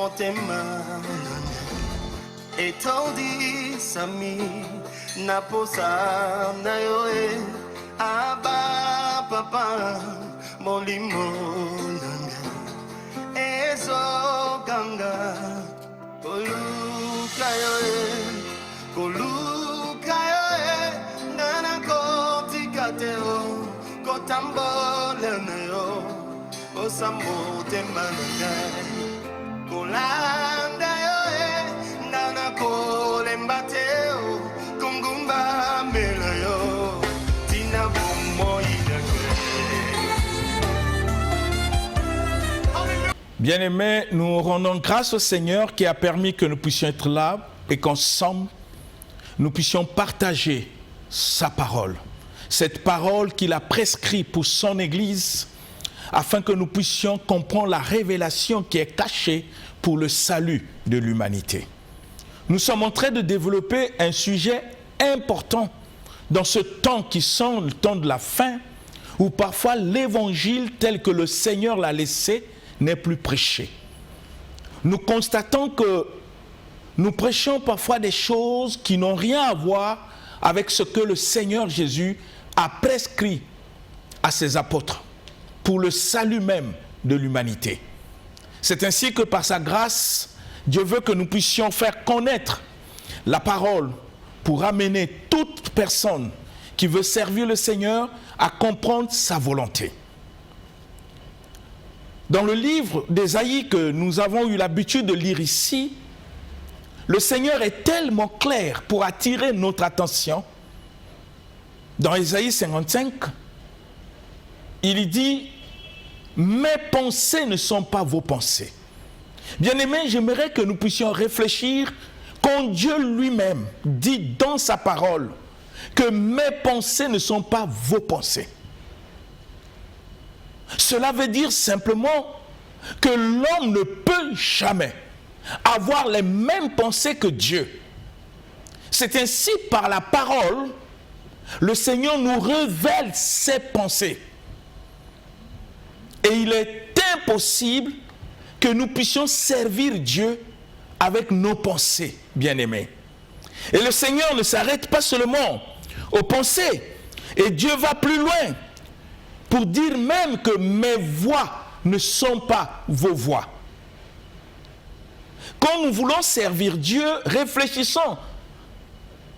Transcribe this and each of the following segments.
motema etondi sami naposa na yoe aba papa molimo nanga ezo ganga koluka yoe nana kotikateo kotambole nayo osambo temanga kolanda yoe nana kolembateo kungumba melayo tina bomo idake. Bien-aimés, nous rendons grâce au Seigneur qui a permis que nous puissions être là et qu'ensemble, nous puissions partager sa parole. Cette parole qu'il a prescrite pour son Église, afin que nous puissions comprendre la révélation qui est cachée pour le salut de l'humanité. Nous sommes en train de développer un sujet important dans ce temps qui sent le temps de la fin, où parfois l'évangile tel que le Seigneur l'a laissé n'est plus prêché. Nous constatons que nous prêchons parfois des choses qui n'ont rien à voir avec ce que le Seigneur Jésus a prescrit à ses apôtres pour le salut même de l'humanité. C'est ainsi que par sa grâce, Dieu veut que nous puissions faire connaître la parole pour amener toute personne qui veut servir le Seigneur à comprendre sa volonté. Dans le livre d'Ésaïe que nous avons eu l'habitude de lire ici, le Seigneur est tellement clair pour attirer notre attention. Dans Ésaïe 55, il dit « Mes pensées ne sont pas vos pensées ». Bien-aimés, j'aimerais que nous puissions réfléchir quand Dieu lui-même dit dans sa parole que mes pensées ne sont pas vos pensées. Cela veut dire simplement que l'homme ne peut jamais avoir les mêmes pensées que Dieu. C'est ainsi par la parole, le Seigneur nous révèle ses pensées. Et il est impossible que nous puissions servir Dieu avec nos pensées, bien-aimés. Et le Seigneur ne s'arrête pas seulement aux pensées. Et Dieu va plus loin pour dire même que mes voix ne sont pas vos voix. Quand nous voulons servir Dieu, réfléchissons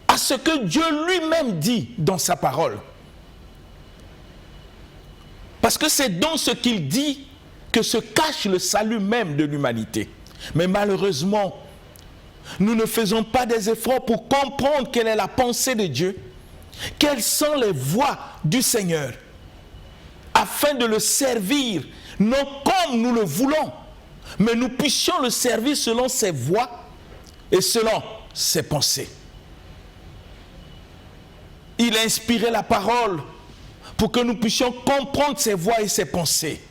à ce que Dieu lui-même dit dans sa parole. Parce que c'est dans ce qu'il dit que se cache le salut même de l'humanité. Mais malheureusement, nous ne faisons pas des efforts pour comprendre quelle est la pensée de Dieu, quelles sont les voies du Seigneur, afin de le servir, non comme nous le voulons, mais nous puissions le servir selon ses voies et selon ses pensées. Il a inspiré la parole pour que nous puissions comprendre ses voies et ses pensées.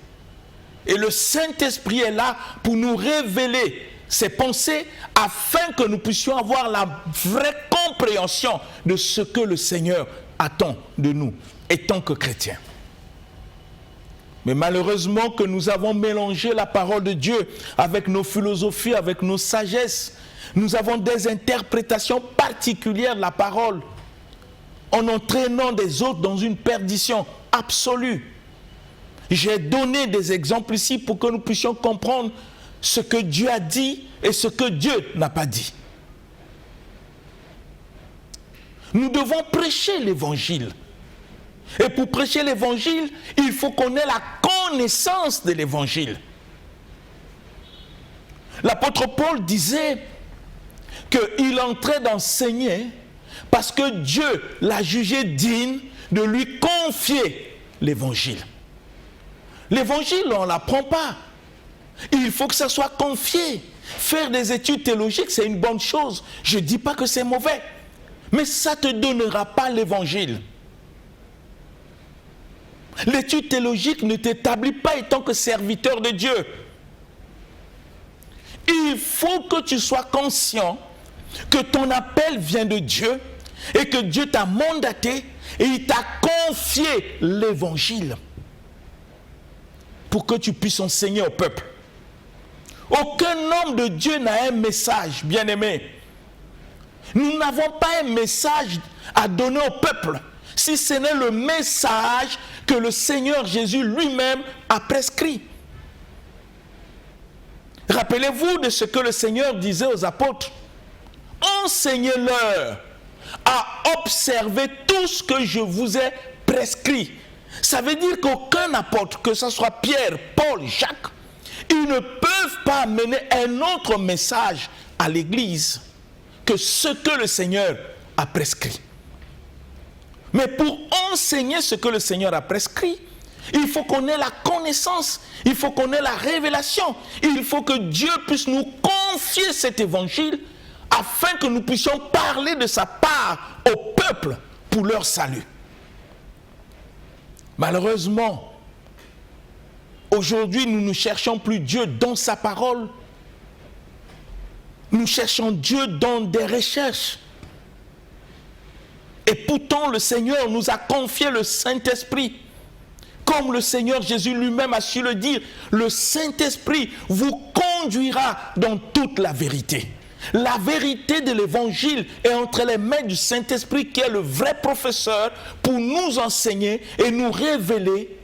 Et le Saint-Esprit est là pour nous révéler ses pensées afin que nous puissions avoir la vraie compréhension de ce que le Seigneur attend de nous, étant que chrétiens. Mais malheureusement que nous avons mélangé la parole de Dieu avec nos philosophies, avec nos sagesses. Nous avons des interprétations particulières de la parole en entraînant des autres dans une perdition absolue. J'ai donné des exemples ici pour que nous puissions comprendre ce que Dieu a dit et ce que Dieu n'a pas dit. Nous devons prêcher l'évangile. Et pour prêcher l'évangile, il faut qu'on ait la connaissance de l'évangile. L'apôtre Paul disait qu'il entrait d'enseigner parce que Dieu l'a jugé digne de lui confier l'évangile. L'évangile, on ne l'apprend pas. Il faut que ça soit confié. Faire des études théologiques, c'est une bonne chose. Je ne dis pas que c'est mauvais. Mais ça ne te donnera pas l'évangile. L'étude théologique ne t'établit pas étant que serviteur de Dieu. Il faut que tu sois conscient que ton appel vient de Dieu et que Dieu t'a mandaté et il t'a confié l'évangile pour que tu puisses enseigner au peuple. Aucun homme de Dieu n'a un message, bien-aimé. Nous n'avons pas un message à donner au peuple, si ce n'est le message que le Seigneur Jésus lui-même a prescrit. Rappelez-vous de ce que le Seigneur disait aux apôtres. Enseignez-leur à observer tout ce que je vous ai prescrit. Ça veut dire qu'aucun apôtre, que ce soit Pierre, Paul, Jacques, ils ne peuvent pas amener un autre message à l'Église que ce que le Seigneur a prescrit. Mais pour enseigner ce que le Seigneur a prescrit, il faut qu'on ait la connaissance, il faut qu'on ait la révélation, il faut que Dieu puisse nous confier cet évangile afin que nous puissions parler de sa part au peuple pour leur salut. Malheureusement, aujourd'hui, nous ne cherchons plus Dieu dans sa parole. Nous cherchons Dieu dans des recherches. Et pourtant, le Seigneur nous a confié le Saint-Esprit. Comme le Seigneur Jésus lui-même a su le dire, le Saint-Esprit vous conduira dans toute la vérité. La vérité de l'Évangile est entre les mains du Saint-Esprit qui est le vrai professeur pour nous enseigner et nous révéler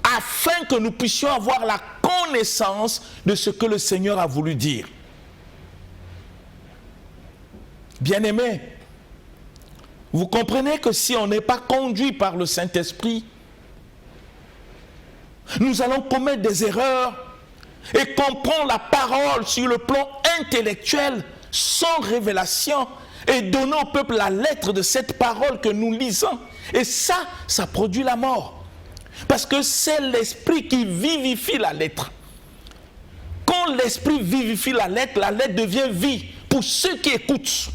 afin que nous puissions avoir la connaissance de ce que le Seigneur a voulu dire. Bien-aimés, vous comprenez que si on n'est pas conduit par le Saint-Esprit, nous allons commettre des erreurs et comprendre la parole sur le plan intellectuel sans révélation et donner au peuple la lettre de cette parole que nous lisons. Et ça produit la mort. Parce que c'est l'esprit qui vivifie la lettre. Quand l'esprit vivifie la lettre devient vie pour ceux qui écoutent.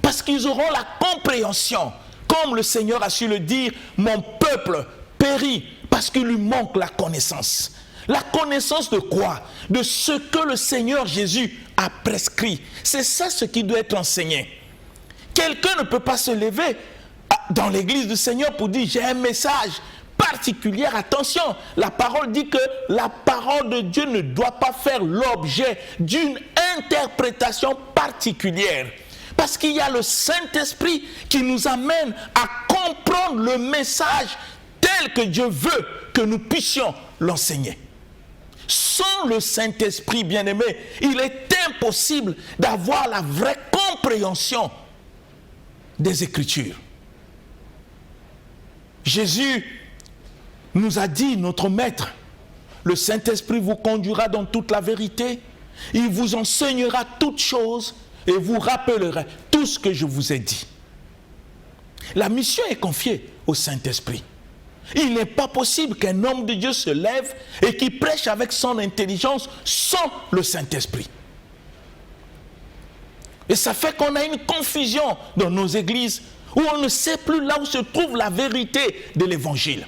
Parce qu'ils auront la compréhension. Comme le Seigneur a su le dire, mon peuple périt parce qu'il lui manque la connaissance. La connaissance de quoi? De ce que le Seigneur Jésus a prescrit. C'est ça ce qui doit être enseigné. Quelqu'un ne peut pas se lever dans l'église du Seigneur pour dire j'ai un message particulier. Attention, la parole dit que la parole de Dieu ne doit pas faire l'objet d'une interprétation particulière. Parce qu'il y a le Saint-Esprit qui nous amène à comprendre le message tel que Dieu veut que nous puissions l'enseigner. Sans le Saint-Esprit, bien-aimé, il est impossible d'avoir la vraie compréhension des Écritures. Jésus nous a dit, notre Maître, le Saint-Esprit vous conduira dans toute la vérité, il vous enseignera toutes choses et vous rappellera tout ce que je vous ai dit. La mission est confiée au Saint-Esprit. Il n'est pas possible qu'un homme de Dieu se lève et qu'il prêche avec son intelligence sans le Saint-Esprit. Et ça fait qu'on a une confusion dans nos églises où on ne sait plus là où se trouve la vérité de l'Évangile.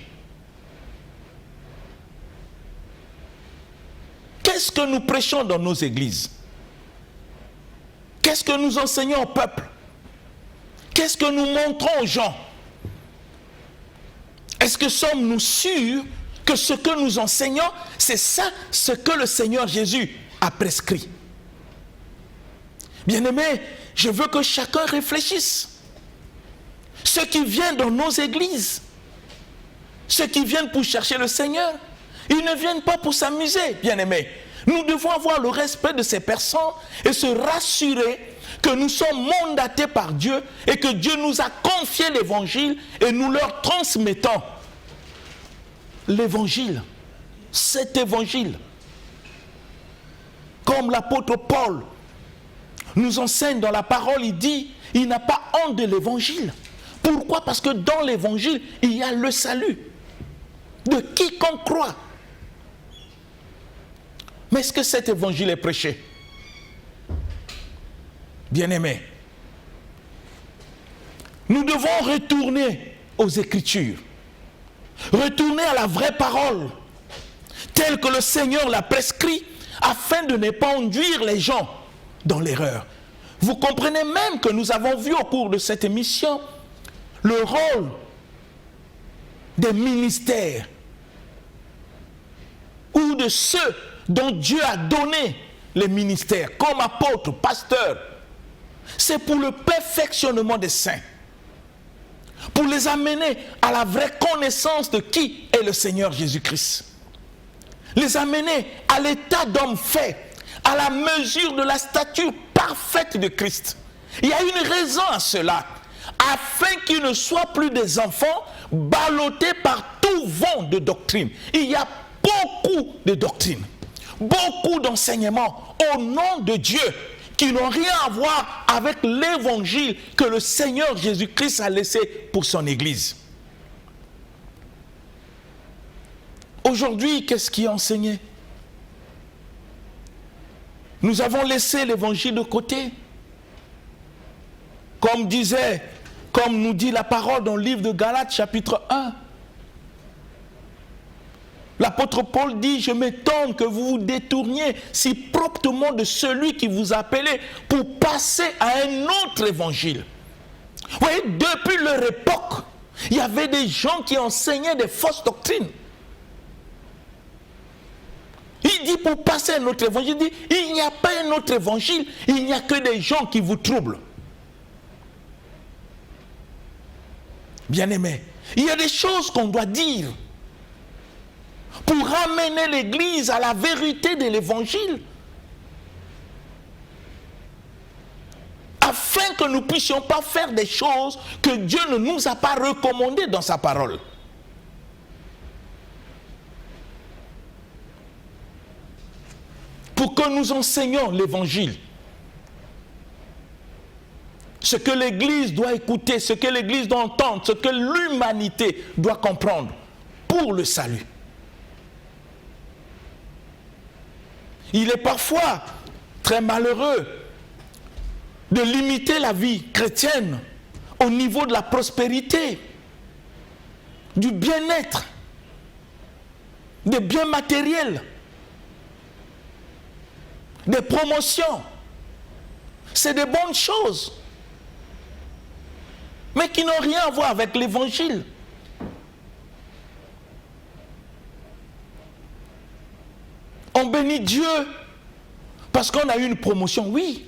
Qu'est-ce que nous prêchons dans nos églises? Qu'est-ce que nous enseignons au peuple? Qu'est-ce que nous montrons aux gens? Est-ce que sommes-nous sûrs que ce que nous enseignons, c'est ça ce que le Seigneur Jésus a prescrit? Bien-aimés, je veux que chacun réfléchisse. Ceux qui viennent dans nos églises, ceux qui viennent pour chercher le Seigneur, ils ne viennent pas pour s'amuser, bien-aimés. Nous devons avoir le respect de ces personnes et se rassurer que nous sommes mandatés par Dieu et que Dieu nous a confié l'évangile et nous leur transmettons l'évangile, cet évangile. Comme l'apôtre Paul nous enseigne dans la parole, il dit, il n'a pas honte de l'évangile. Pourquoi? Parce que dans l'évangile, il y a le salut de quiconque croit. Mais est-ce que cet évangile est prêché? Bien-aimés, nous devons retourner aux Écritures, retourner à la vraie parole, telle que le Seigneur l'a prescrit, afin de ne pas induire les gens dans l'erreur. Vous comprenez même que nous avons vu au cours de cette émission le rôle des ministères ou de ceux dont Dieu a donné les ministères, comme apôtres, pasteurs, c'est pour le perfectionnement des saints, pour les amener à la vraie connaissance de qui est le Seigneur Jésus-Christ. Les amener à l'état d'homme fait, à la mesure de la stature parfaite de Christ. Il y a une raison à cela, afin qu'ils ne soient plus des enfants ballottés par tout vent de doctrine. Il y a beaucoup de doctrines, beaucoup d'enseignements au nom de Dieu qui n'ont rien à voir avec l'évangile que le Seigneur Jésus-Christ a laissé pour son Église. Aujourd'hui, qu'est-ce qui est enseigné? Nous avons laissé l'évangile de côté. Comme nous dit la parole dans le livre de Galates, chapitre 1. L'apôtre Paul dit, je m'étonne que vous vous détourniez si promptement de celui qui vous appelait pour passer à un autre évangile. Vous voyez, depuis leur époque, il y avait des gens qui enseignaient des fausses doctrines. Il dit pour passer à un autre évangile, il dit, il n'y a pas un autre évangile, il n'y a que des gens qui vous troublent. Bien-aimés, il y a des choses qu'on doit dire pour ramener l'Église à la vérité de l'Évangile, afin que nous ne puissions pas faire des choses que Dieu ne nous a pas recommandées dans sa parole. Pour que nous enseignions l'Évangile, ce que l'Église doit écouter, ce que l'Église doit entendre, ce que l'humanité doit comprendre pour le salut. Il est parfois très malheureux de limiter la vie chrétienne au niveau de la prospérité, du bien-être, des biens matériels, des promotions. C'est des bonnes choses, mais qui n'ont rien à voir avec l'Évangile. On bénit Dieu parce qu'on a eu une promotion, oui.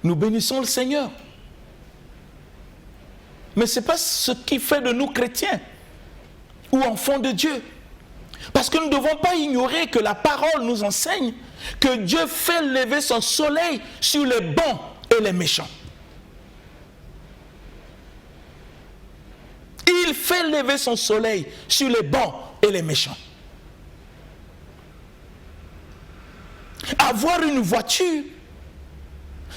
Nous bénissons le Seigneur. Mais ce n'est pas ce qui fait de nous chrétiens ou enfants de Dieu. Parce que nous ne devons pas ignorer que la parole nous enseigne que Dieu fait lever son soleil sur les bons et les méchants. Il fait lever son soleil sur les bons et les méchants. Avoir une voiture,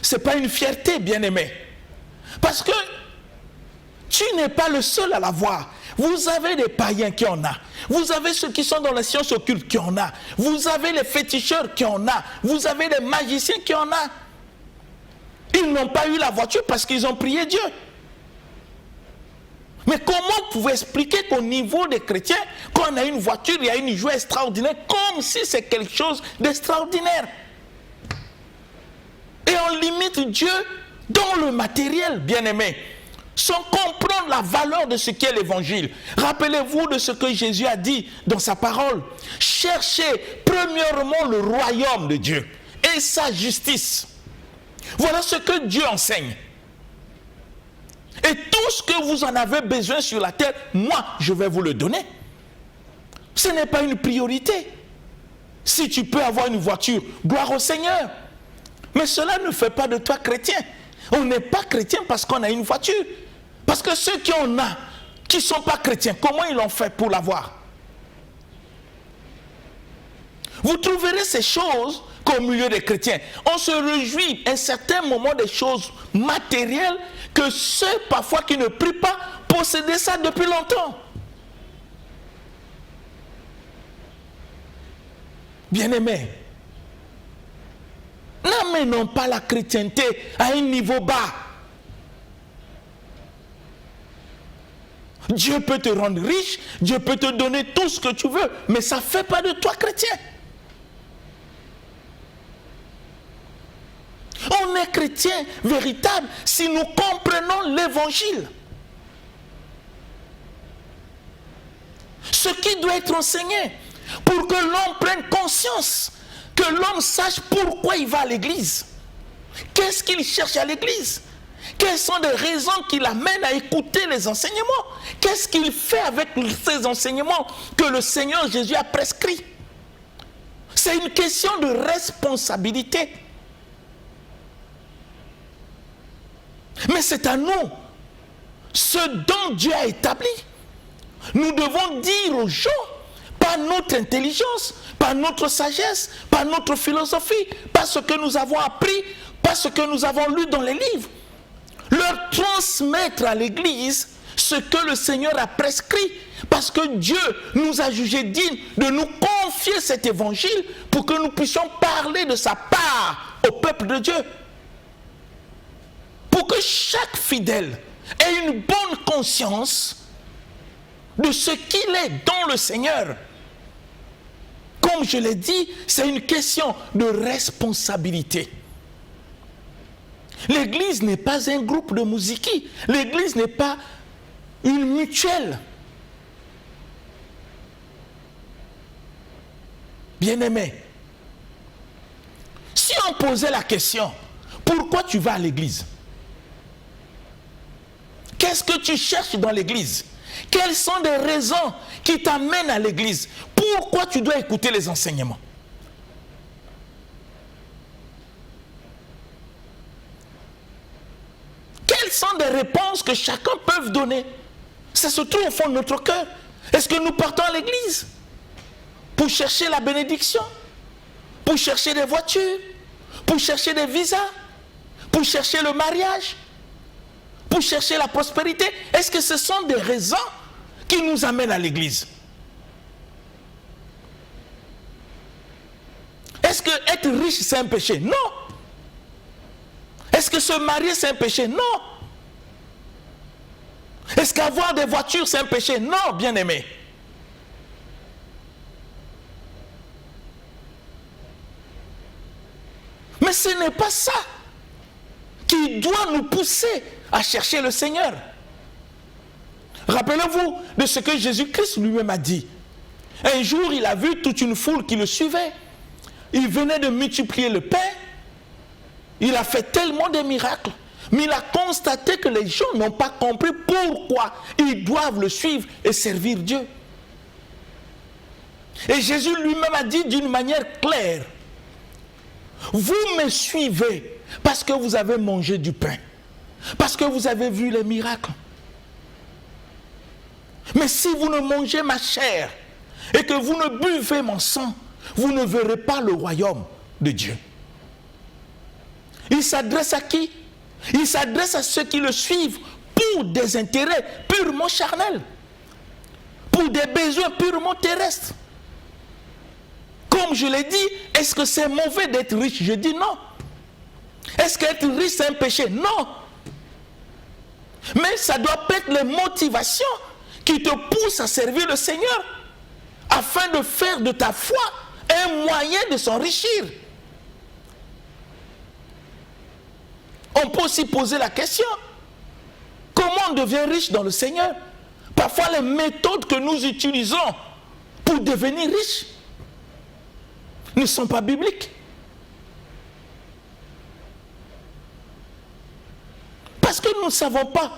ce n'est pas une fierté, bien-aimé. Parce que tu n'es pas le seul à l'avoir. Vous avez des païens qui en ont. Vous avez ceux qui sont dans la science occulte qui en ont. Vous avez les féticheurs qui en ont. Vous avez les magiciens qui en ont. Ils n'ont pas eu la voiture parce qu'ils ont prié Dieu. Mais comment vous pouvez expliquer qu'au niveau des chrétiens, quand on a une voiture, il y a une joie extraordinaire, comme si c'est quelque chose d'extraordinaire? Et on limite Dieu dans le matériel, bien-aimé, sans comprendre la valeur de ce qu'est l'évangile. Rappelez-vous de ce que Jésus a dit dans sa parole. Cherchez premièrement le royaume de Dieu et sa justice. Voilà ce que Dieu enseigne. Et tout ce que vous en avez besoin sur la terre, moi, je vais vous le donner. Ce n'est pas une priorité. Si tu peux avoir une voiture, gloire au Seigneur. Mais cela ne fait pas de toi chrétien. On n'est pas chrétien parce qu'on a une voiture. Parce que ceux qui en ont, qui ne sont pas chrétiens, comment ils l'ont fait pour l'avoir? Vous trouverez ces choses qu'au milieu des chrétiens. On se réjouit à un certain moment des choses matérielles que ceux parfois qui ne prient pas possédaient ça depuis longtemps. Bien-aimés, n'amenons pas la chrétienté à un niveau bas. Dieu peut te rendre riche, Dieu peut te donner tout ce que tu veux, mais ça ne fait pas de toi chrétien. On est chrétien véritable si nous comprenons l'évangile. Ce qui doit être enseigné. pour que l'homme prenne conscience, que l'homme sache pourquoi il va à l'église. Qu'est-ce qu'il cherche à l'église? Quelles sont les raisons qui l'amènent à écouter les enseignements? Qu'est-ce qu'il fait avec ces enseignements que le Seigneur Jésus a prescrits? C'est une question de responsabilité. Mais c'est à nous, ce dont Dieu a établi. Nous devons dire aux gens, par notre intelligence, par notre sagesse, par notre philosophie, par ce que nous avons appris, par ce que nous avons lu dans les livres, leur transmettre à l'Église ce que le Seigneur a prescrit, parce que Dieu nous a jugés dignes de nous confier cet évangile pour que nous puissions parler de sa part au peuple de Dieu. Pour que chaque fidèle ait une bonne conscience de ce qu'il est dans le Seigneur. Comme je l'ai dit, c'est une question de responsabilité. L'Église n'est pas un groupe de musique. L'Église n'est pas une mutuelle. Bien-aimé, si on posait la question, pourquoi tu vas à l'église? Qu'est-ce que tu cherches dans l'église? Quelles sont les raisons qui t'amènent à l'église? Pourquoi tu dois écouter les enseignements? Quelles sont les réponses que chacun peut donner? Ça se trouve au fond de notre cœur. Est-ce que nous partons à l'église pour chercher la bénédiction, pour chercher des voitures, pour chercher des visas, pour chercher le mariage, pour chercher la prospérité? Est-ce que ce sont des raisons qui nous amènent à l'église? Est-ce que être riche c'est un péché? Non. Est-ce que se marier c'est un péché? Non. Est-ce qu'avoir des voitures c'est un péché? Non, bien-aimé. Mais ce n'est pas ça qui doit nous pousser à chercher le Seigneur. Rappelez-vous de ce que Jésus-Christ lui-même a dit. Un jour, il a vu toute une foule qui le suivait. Il venait de multiplier le pain. Il a fait tellement de miracles. Mais il a constaté que les gens n'ont pas compris pourquoi ils doivent le suivre et servir Dieu. Et Jésus lui-même a dit d'une manière claire: vous me suivez parce que vous avez mangé du pain, parce que vous avez vu les miracles. Mais si vous ne mangez ma chair et que vous ne buvez mon sang, vous ne verrez pas le royaume de Dieu. Il s'adresse à qui? Il s'adresse à ceux qui le suivent pour des intérêts purement charnels, pour des besoins purement terrestres. Comme je l'ai dit, est-ce que c'est mauvais d'être riche? Je dis non. Est-ce qu'être riche c'est un péché? Non. Mais ça doit être les motivations qui te poussent à servir le Seigneur, afin de faire de ta foi un moyen de s'enrichir. On peut aussi poser la question: comment on devient riche dans le Seigneur? Parfois les méthodes que nous utilisons pour devenir riches ne sont pas bibliques. Parce que nous ne savons pas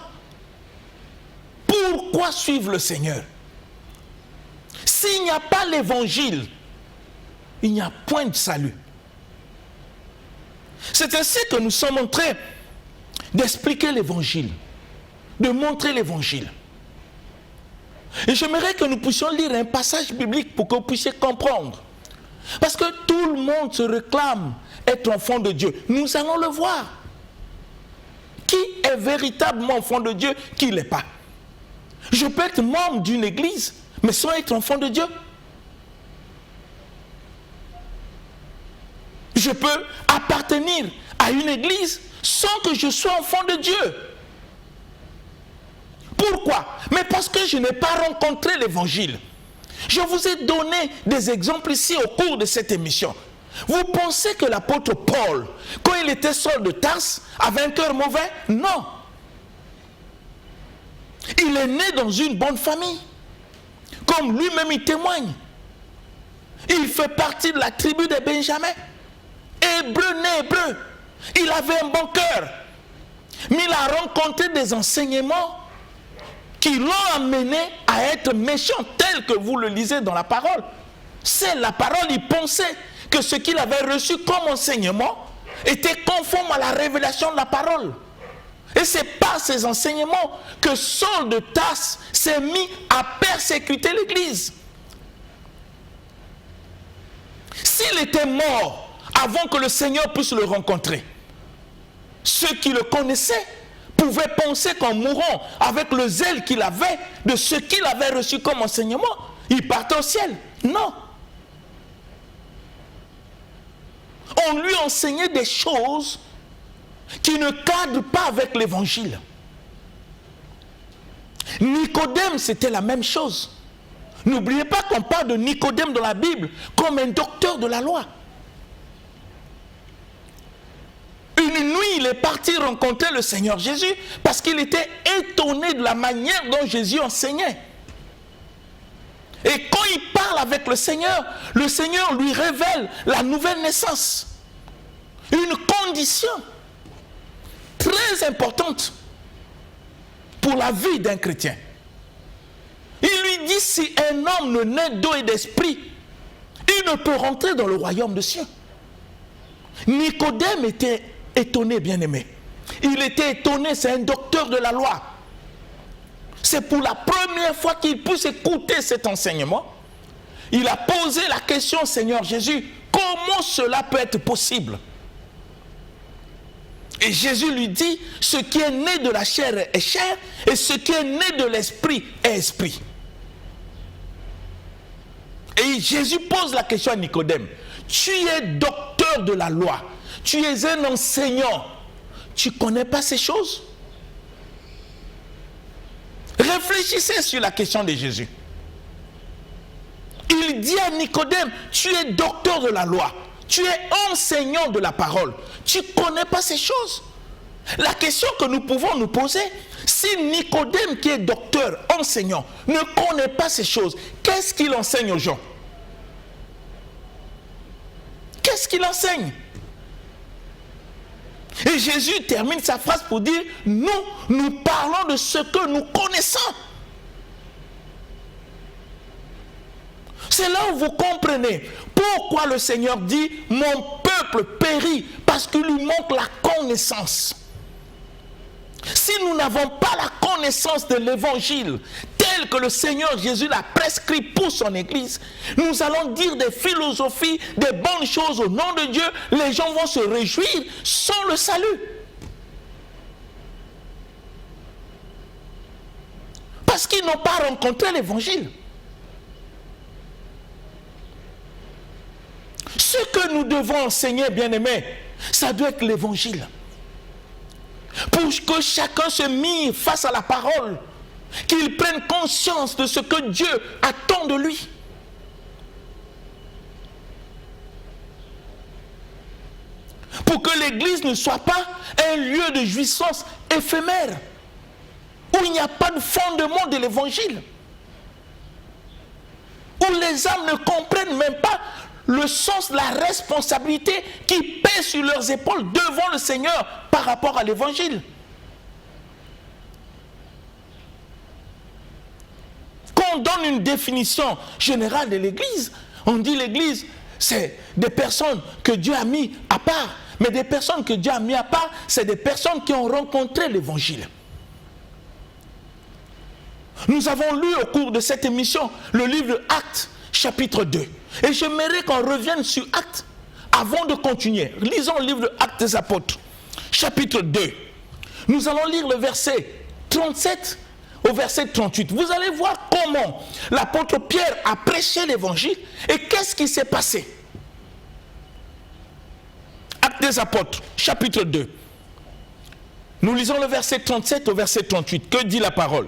pourquoi suivre le Seigneur. S'il n'y a pas l'évangile, il n'y a point de salut. C'est ainsi que nous sommes en train d'expliquer l'évangile, de montrer l'évangile. Et j'aimerais que nous puissions lire un passage biblique pour que vous puissiez comprendre. Parce que tout le monde se réclame être enfant de Dieu. Nous allons le voir. Qui est véritablement enfant de Dieu, qui ne l'est pas? Je peux être membre d'une église, mais sans être enfant de Dieu. Je peux appartenir à une église sans que je sois enfant de Dieu. Pourquoi? Mais parce que je n'ai pas rencontré l'évangile. Je vous ai donné des exemples ici au cours de cette émission. Vous pensez que l'apôtre Paul, quand il était Saul de Tarse, avait un cœur mauvais? Non. Il est né dans une bonne famille. Comme lui-même il témoigne. Il fait partie de la tribu de Benjamin. Hébreu, né hébreu. Il avait un bon cœur. Mais il a rencontré des enseignements qui l'ont amené à être méchant, tel que vous le lisez dans la parole. C'est la parole, il pensait que ce qu'il avait reçu comme enseignement était conforme à la révélation de la parole. Et c'est par ces enseignements que Saul de Tarse s'est mis à persécuter l'Église. S'il était mort avant que le Seigneur puisse le rencontrer, ceux qui le connaissaient pouvaient penser qu'en mourant avec le zèle qu'il avait de ce qu'il avait reçu comme enseignement, il partait au ciel. Non. On lui enseignait des choses qui ne cadrent pas avec l'évangile. Nicodème, c'était la même chose. N'oubliez pas qu'on parle de Nicodème dans la Bible comme un docteur de la loi. Une nuit, il est parti rencontrer le Seigneur Jésus parce qu'il était étonné de la manière dont Jésus enseignait. Et quand il parle avec le Seigneur lui révèle la nouvelle naissance. Une condition très importante pour la vie d'un chrétien. Il lui dit, si un homme ne naît d'eau et d'esprit, il ne peut rentrer dans le royaume des cieux. Nicodème était étonné, bien-aimé. Il était étonné, c'est un docteur de la loi. C'est pour la première fois qu'il puisse écouter cet enseignement. Il a posé la question au Seigneur Jésus, comment cela peut être possible? Et Jésus lui dit, ce qui est né de la chair est chair, et ce qui est né de l'esprit est esprit. Et Jésus pose la question à Nicodème, tu es docteur de la loi, tu es un enseignant, tu ne connais pas ces choses? Réfléchissez sur la question de Jésus. Il dit à Nicodème, tu es docteur de la loi, tu es enseignant de la parole, tu ne connais pas ces choses? La question que nous pouvons nous poser, si Nicodème qui est docteur, enseignant, ne connaît pas ces choses, qu'est-ce qu'il enseigne aux gens? Qu'est-ce qu'il enseigne? Et Jésus termine sa phrase pour dire, nous parlons de ce que nous connaissons. C'est là où vous comprenez pourquoi le Seigneur dit, mon peuple périt, parce qu'il lui manque la connaissance. Si nous n'avons pas la connaissance de l'évangile tel que le Seigneur Jésus l'a prescrit pour son église, nous allons dire des philosophies, des bonnes choses au nom de Dieu, les gens vont se réjouir sans le salut. Parce qu'ils n'ont pas rencontré l'évangile. Ce que nous devons enseigner, bien-aimés, ça doit être l'évangile. Pour que chacun se mire face à la parole, qu'il prenne conscience de ce que Dieu attend de lui. Pour que l'église ne soit pas un lieu de jouissance éphémère, où il n'y a pas de fondement de l'évangile, où les âmes ne comprennent même pas le sens de la responsabilité qui pèse sur leurs épaules devant le Seigneur par rapport à l'évangile. Quand on donne une définition générale de l'église, on dit l'église, c'est des personnes que Dieu a mis à part. Mais des personnes que Dieu a mis à part, c'est des personnes qui ont rencontré l'évangile. Nous avons lu au cours de cette émission le livre Actes, chapitre 2. Et j'aimerais qu'on revienne sur Actes avant de continuer. Lisons le livre de Actes des Apôtres, chapitre 2. Nous allons lire le verset 37 au verset 38. Vous allez voir comment l'apôtre Pierre a prêché l'évangile et qu'est-ce qui s'est passé. Actes des Apôtres, chapitre 2. Nous lisons le verset 37 au verset 38. Que dit la parole?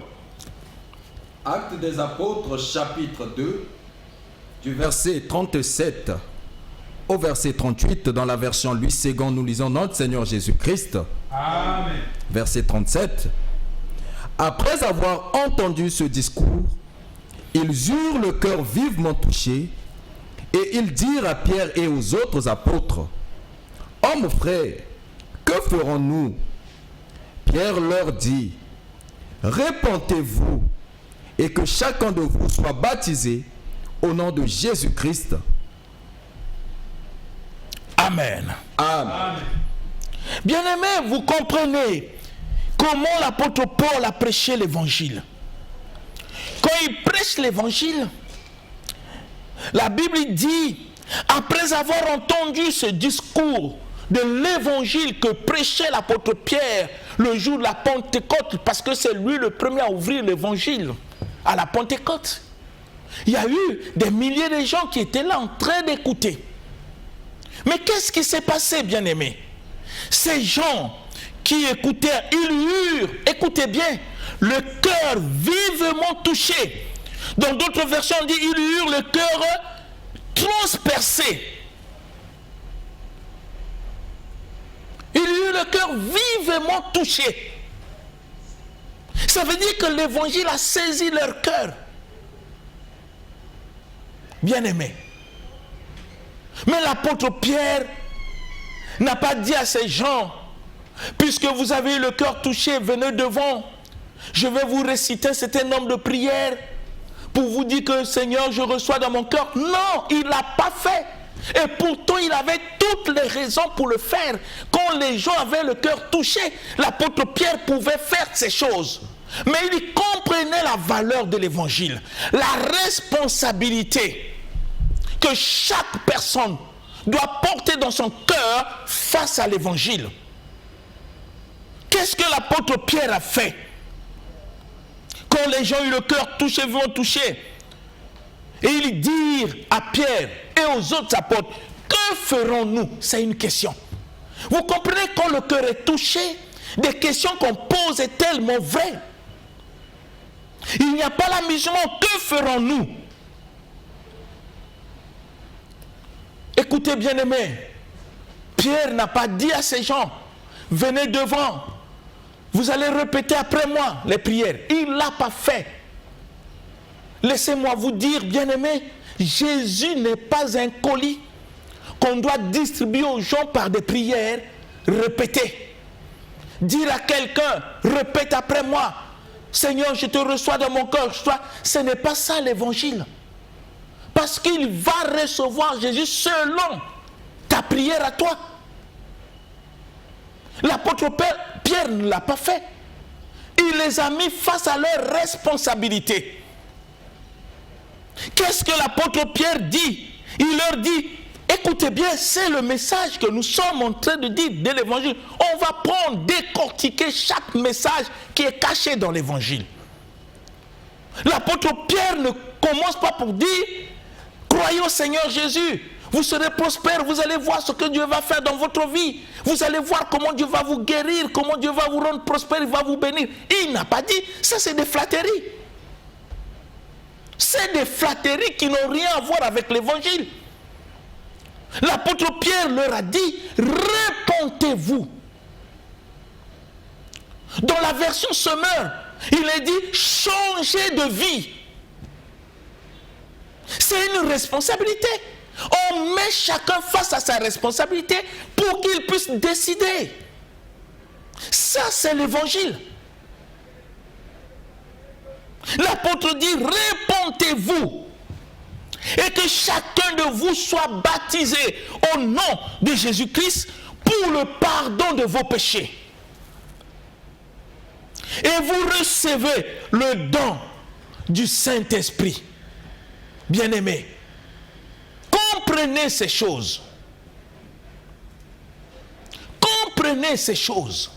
Actes des Apôtres, chapitre 2, du verset 37 au verset 38, dans la version Louis II, nous lisons notre Seigneur Jésus-Christ. Amen. Verset 37. Après avoir entendu ce discours, ils eurent le cœur vivement touché Et ils dirent à Pierre et aux autres apôtres, « Hommes frères, que ferons-nous » Pierre leur dit, « Répentez-vous et que chacun de vous soit baptisé au nom de Jésus-Christ. » Amen. Amen. Bien-aimés, vous comprenez comment l'apôtre Paul a prêché l'évangile. Quand il prêche l'évangile, la Bible dit, après avoir entendu ce discours de l'évangile que prêchait l'apôtre Pierre le jour de la Pentecôte, parce que c'est lui le premier à ouvrir l'évangile à la Pentecôte, il y a eu des milliers de gens qui étaient là en train d'écouter. Mais qu'est-ce qui s'est passé, bien-aimés? Ces gens qui écoutaient, ils eurent, écoutez bien, le cœur vivement touché. Dans d'autres versions, on dit, ils eurent le cœur transpercé. Ils eurent le cœur vivement touché. Ça veut dire que l'évangile a saisi leur cœur. Bien-aimés. Mais l'apôtre Pierre n'a pas dit à ces gens, puisque vous avez eu le cœur touché, venez devant, je vais vous réciter un certain nombre de prières pour vous dire que Seigneur, je reçois dans mon cœur. Non, il ne l'a pas fait. Et pourtant, il avait toutes les raisons pour le faire. Quand les gens avaient le cœur touché, l'apôtre Pierre pouvait faire ces choses. Mais il comprenait la valeur de l'évangile, la responsabilité que chaque personne doit porter dans son cœur face à l'évangile. Qu'est-ce que l'apôtre Pierre a fait? Quand les gens ont eu le cœur touché, vont toucher, et ils dirent à Pierre et aux autres apôtres, que ferons-nous? C'est une question. Vous comprenez, quand le cœur est touché, des questions qu'on pose est tellement vraies. Il n'y a pas l'amusement, que ferons-nous? Écoutez, bien-aimés, Pierre n'a pas dit à ces gens, venez devant, vous allez répéter après moi les prières. Il ne l'a pas fait. Laissez-moi vous dire, bien-aimés, Jésus n'est pas un colis qu'on doit distribuer aux gens par des prières répétées. Dire à quelqu'un, répète après moi, Seigneur, je te reçois dans mon cœur, ce n'est pas ça l'évangile. Parce qu'il va recevoir Jésus selon ta prière à toi. L'apôtre Pierre ne l'a pas fait. Il les a mis face à leurs responsabilités. Qu'est-ce que l'apôtre Pierre dit? Il leur dit, écoutez bien, c'est le message que nous sommes en train de dire de l'évangile. On va prendre, décortiquer chaque message qui est caché dans l'évangile. L'apôtre Pierre ne commence pas pour dire, croyez au Seigneur Jésus, vous serez prospères, vous allez voir ce que Dieu va faire dans votre vie. Vous allez voir comment Dieu va vous guérir, comment Dieu va vous rendre prospère, il va vous bénir. Il n'a pas dit, ça c'est des flatteries. C'est des flatteries qui n'ont rien à voir avec l'évangile. L'apôtre Pierre leur a dit, répentez-vous. Dans la version Semeur, il est dit, changez de vie. C'est une responsabilité. On met chacun face à sa responsabilité pour qu'il puisse décider. Ça, c'est l'évangile. L'apôtre dit, répentez-vous et que chacun de vous soit baptisé au nom de Jésus-Christ pour le pardon de vos péchés. Et vous recevez le don du Saint-Esprit. Bien-aimés, comprenez ces choses. Comprenez ces choses.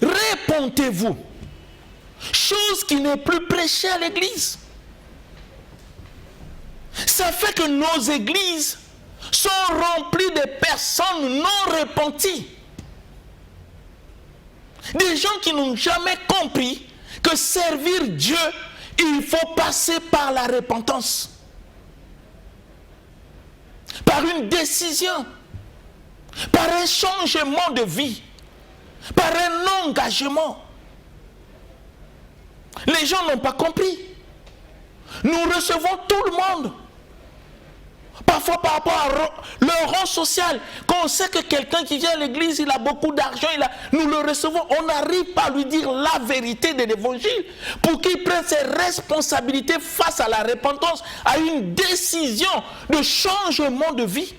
Répentez-vous. Chose qui n'est plus prêchée à l'église. Ça fait que nos églises sont remplies de personnes non repenties. Des gens qui n'ont jamais compris que servir Dieu, il faut passer par la repentance. Par une décision. Par un changement de vie. Par un engagement. Les gens n'ont pas compris. Nous recevons tout le monde. Parfois par rapport à leur rang social, quand on sait que quelqu'un qui vient à l'église, il a beaucoup d'argent, nous le recevons, on n'arrive pas à lui dire la vérité de l'évangile pour qu'il prenne ses responsabilités face à la repentance, à une décision de changement de vie.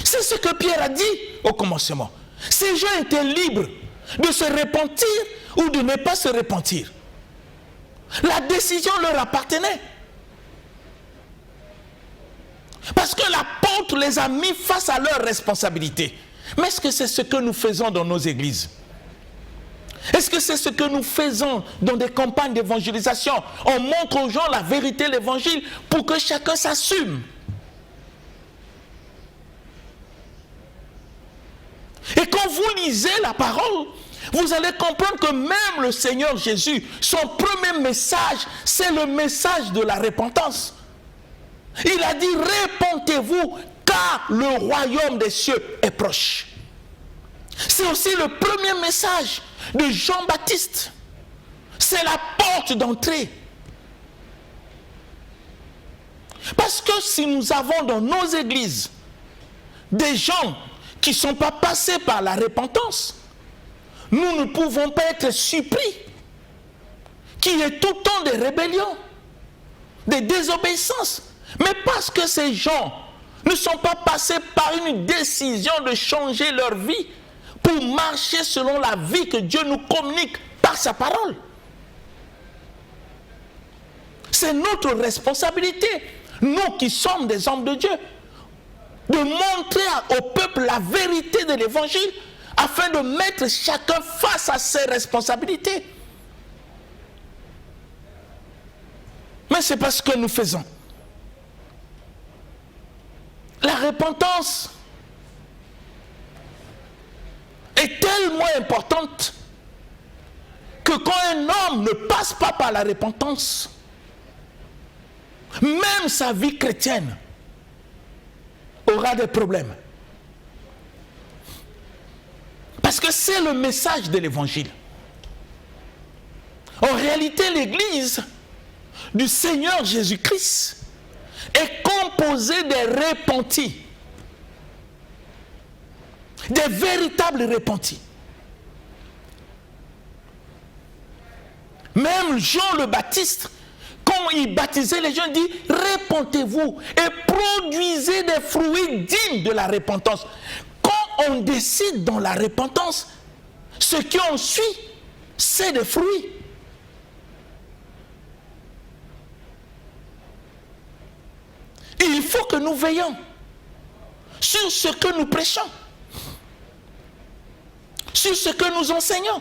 C'est ce que Pierre a dit au commencement. Ces gens étaient libres de se repentir ou de ne pas se repentir. La décision leur appartenait. Parce que l'apôtre les a mis face à leurs responsabilités. Mais est-ce que c'est ce que nous faisons dans nos églises? Est-ce que c'est ce que nous faisons dans des campagnes d'évangélisation? On montre aux gens la vérité de l'évangile pour que chacun s'assume. Et quand vous lisez la parole, vous allez comprendre que même le Seigneur Jésus, son premier message, c'est le message de la repentance. Il a dit, répentez-vous, car le royaume des cieux est proche. C'est aussi le premier message de Jean-Baptiste. C'est la porte d'entrée. Parce que si nous avons dans nos églises des gens qui ne sont pas passés par la repentance, nous ne pouvons pas être surpris qu'il y ait tout le temps des rébellions, des désobéissances. Mais parce que ces gens ne sont pas passés par une décision de changer leur vie pour marcher selon la vie que Dieu nous communique par sa parole. C'est notre responsabilité, nous qui sommes des hommes de Dieu, de montrer au peuple la vérité de l'évangile afin de mettre chacun face à ses responsabilités. Mais c'est pas ce que nous faisons. La repentance est tellement importante que quand un homme ne passe pas par la repentance, même sa vie chrétienne aura des problèmes. Parce que c'est le message de l'évangile. En réalité, l'Église du Seigneur Jésus-Christ est composée des repentis, des véritables repentis. Même Jean le Baptiste, quand il baptisait les gens, dit « Repentez-vous et produisez des fruits dignes de la repentance ». Quand on décide dans la repentance, ce qui en suit, c'est des fruits. Il faut que nous veillions sur ce que nous prêchons, sur ce que nous enseignons.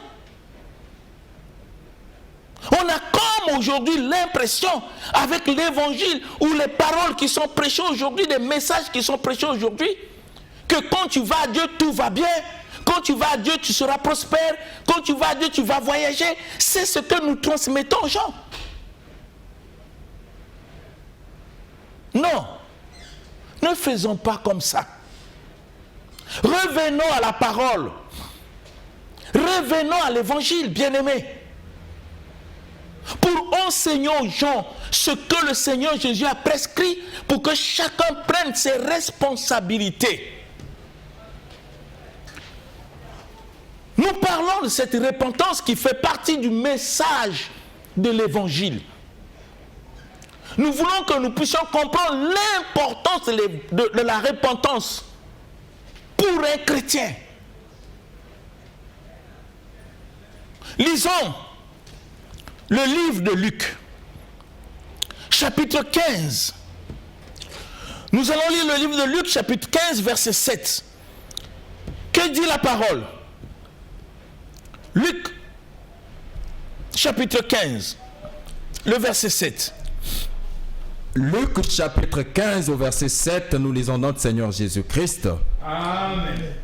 On a comme aujourd'hui l'impression, avec l'évangile ou les paroles qui sont prêchées aujourd'hui, des messages qui sont prêchés aujourd'hui, que quand tu vas à Dieu, tout va bien. Quand tu vas à Dieu, tu seras prospère. Quand tu vas à Dieu, tu vas voyager. C'est ce que nous transmettons aux gens. Non, ne faisons pas comme ça. Revenons à la parole. Revenons à l'évangile, bien-aimés. Pour enseigner aux gens ce que le Seigneur Jésus a prescrit pour que chacun prenne ses responsabilités. Nous parlons de cette repentance qui fait partie du message de l'évangile. Nous voulons que nous puissions comprendre l'importance de la repentance pour un chrétien. Lisons le livre de Luc, chapitre 15. Nous allons lire le livre de Luc, chapitre 15, verset 7. Que dit la parole? Luc, chapitre 15, le verset 7. Luc chapitre 15 au verset 7, nous lisons notre Seigneur Jésus-Christ. Amen.